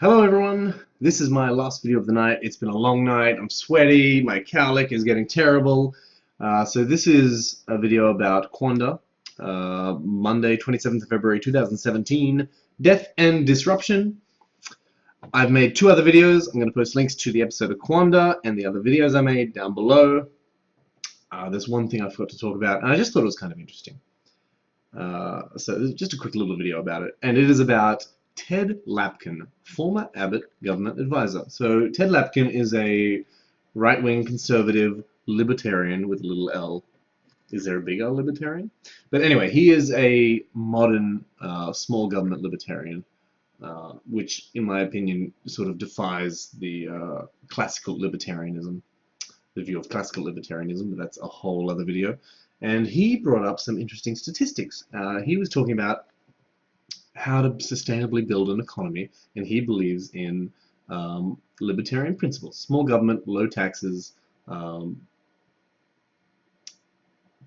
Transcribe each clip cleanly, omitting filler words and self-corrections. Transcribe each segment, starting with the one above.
Hello everyone, this is my last video of the night. It's been a long night, I'm sweaty, my cowlick is getting terrible. So this is a video about QandA, Monday 27th of February 2017, Death and Disruption. I've made two other videos. I'm going to post links to the episode of QandA and the other videos I made down below. There's one thing I forgot to talk about, and I just thought it was kind of interesting. So just a quick little video about it, and it is about Ted Lapkin, former Abbott government advisor. So Ted Lapkin is a right-wing conservative libertarian with a little L. Is there a big L libertarian? But anyway, he is a modern small government libertarian, which in my opinion sort of defies the classical libertarianism, the view of classical libertarianism, but that's a whole other video. And he brought up some interesting statistics. He was talking about how to sustainably build an economy, and he believes in libertarian principles: small government, low taxes,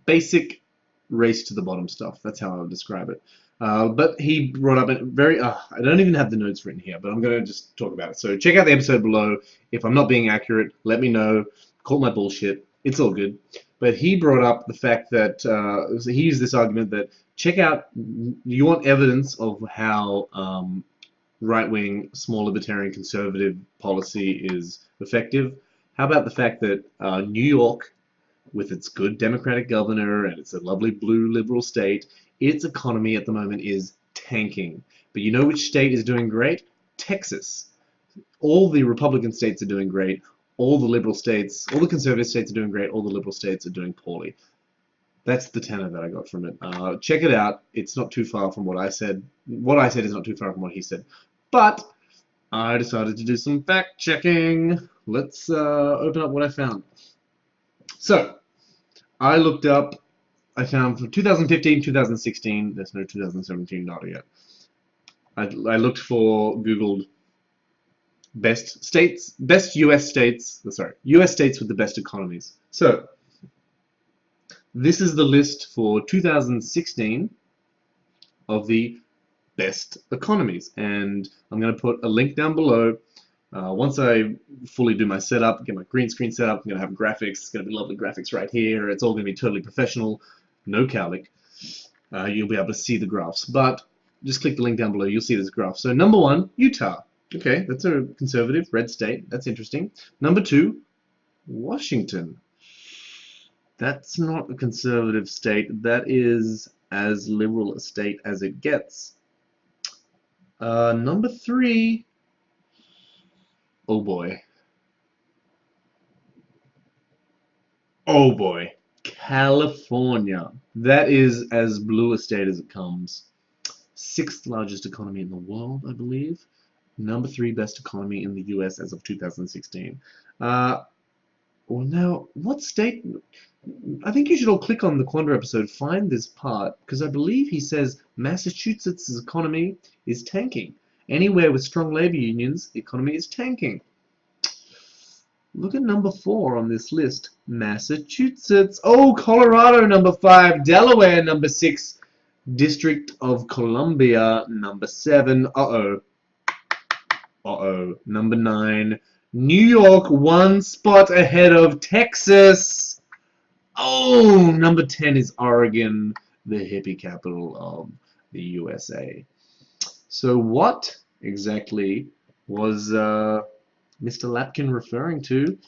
basic race to the bottom stuff. That's how I would describe it. But he brought up a very, I don't even have the notes written here, but I'm going to just talk about it. So check out the episode below. If I'm not being accurate, let me know. Call my bullshit. It's all good. But he brought up the fact that, so he used this argument that, check out, you want evidence of how right-wing, small libertarian conservative policy is effective? How about the fact that New York, with its good Democratic governor and it's a lovely blue liberal state, its economy at the moment is tanking. But you know which state is doing great? Texas. All the Republican states are doing great. All the liberal states, all the conservative states are doing great. All the liberal states are doing poorly. That's the tenor that I got from it. Check it out. It's not too far from what I said. What I said is not too far from what he said. But I decided to do some fact checking. Let's open up what I found. So I looked up, I found for 2015, 2016, there's no 2017 data yet. I looked for, Googled best states, best US states, US states with the best economies. So this is the list for 2016 of the best economies, and I'm going to put a link down below. Once I fully do my setup, get my green screen set up, I'm going to have graphics. It's going to be lovely graphics right here. It's all going to be totally professional, no cowlick. You'll be able to see the graphs, but just click the link down below. You'll see this graph. So number one, Utah. Okay, that's a conservative red state. That's interesting. Number two, Washington. That's not a conservative state. That is as liberal a state as it gets. Number three, oh boy. Oh boy. California. That is as blue a state as it comes. Sixth largest economy in the world, I believe. Number three best economy in the US as of 2016. Well, now, what state? I think you should all click on the QandA episode, find this part, because I believe he says Massachusetts' economy is tanking. Anywhere with strong labor unions, the economy is tanking. Look at number 4 on this list. Massachusetts. Oh, Colorado, number 5. Delaware, number 6. District of Columbia, number 7. Uh-oh. Uh-oh. Number 9. New York, 1 spot ahead of Texas. Oh, number 10 is Oregon, the hippie capital of the USA. So what exactly was Mr. Lapkin referring to?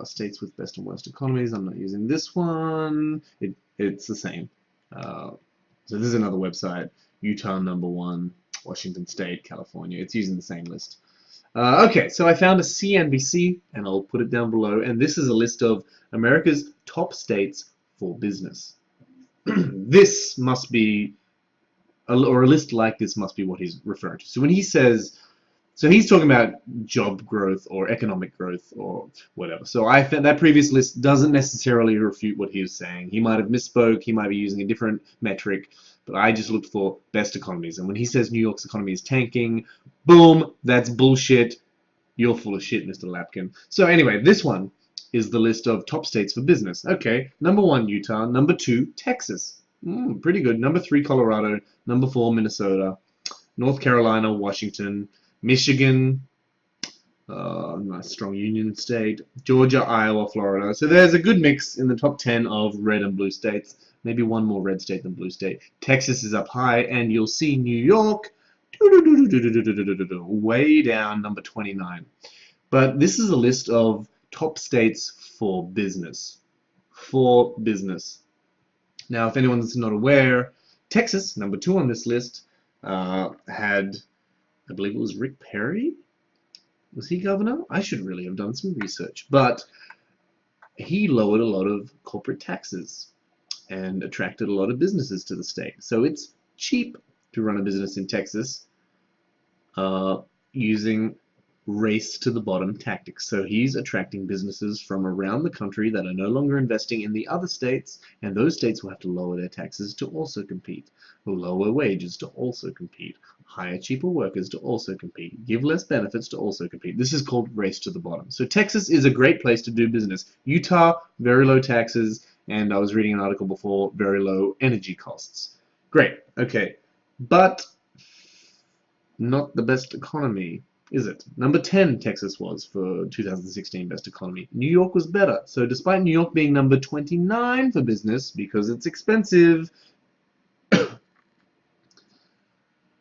States with best and worst economies. I'm not using this one. It's the same. So this is another website. Utah number 1, Washington State, California. It's using the same list. Okay, so I found a CNBC, and I'll put it down below, and this is a list of America's top states for business. This must be, or a list like this must be what he's referring to. So when he says, so he's talking about job growth or economic growth or whatever. So I found that previous list doesn't necessarily refute what he was saying. He might have misspoke, he might be using a different metric, but I just looked for best economies. And when he says New York's economy is tanking, boom, that's bullshit. You're full of shit, Mr. Lapkin. So anyway, this one is the list of top states for business. Okay, number 1, Utah. Number 2, Texas. Pretty good. Number 3, Colorado. Number 4, Minnesota. North Carolina, Washington, Michigan, nice strong Union state, Georgia, Iowa, Florida. So there's a good mix in the top 10 of red and blue states. Maybe one more red state than blue state. Texas is up high, and you'll see New York way down, number 29. But this is a list of top states for business. For business. Now, if anyone's not aware, Texas, number 2 on this list, had, I believe it was Rick Perry. Was he governor? I should really have done some research. But he lowered a lot of corporate taxes and attracted a lot of businesses to the state. So it's cheap to run a business in Texas using race to the bottom tactics. So he's attracting businesses from around the country that are no longer investing in the other states, and those states will have to lower their taxes to also compete, lower wages to also compete, hire cheaper workers to also compete, give less benefits to also compete. This is called race to the bottom. So Texas is a great place to do business. Utah, very low taxes, and I was reading an article before, very low energy costs. Great, okay, but not the best economy, is it? Number 10, Texas was for 2016 best economy. New York was better. So despite New York being number 29 for business because it's expensive,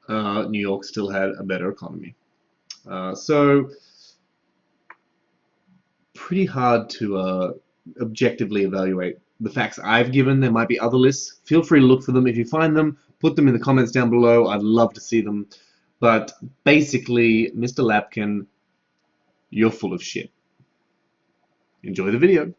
New York still had a better economy. So pretty hard to objectively evaluate the facts I've given. There might be other lists. Feel free to look for them. If you find them, put them in the comments down below. I'd love to see them. But basically, Mr. Lapkin, you're full of shit. Enjoy the video.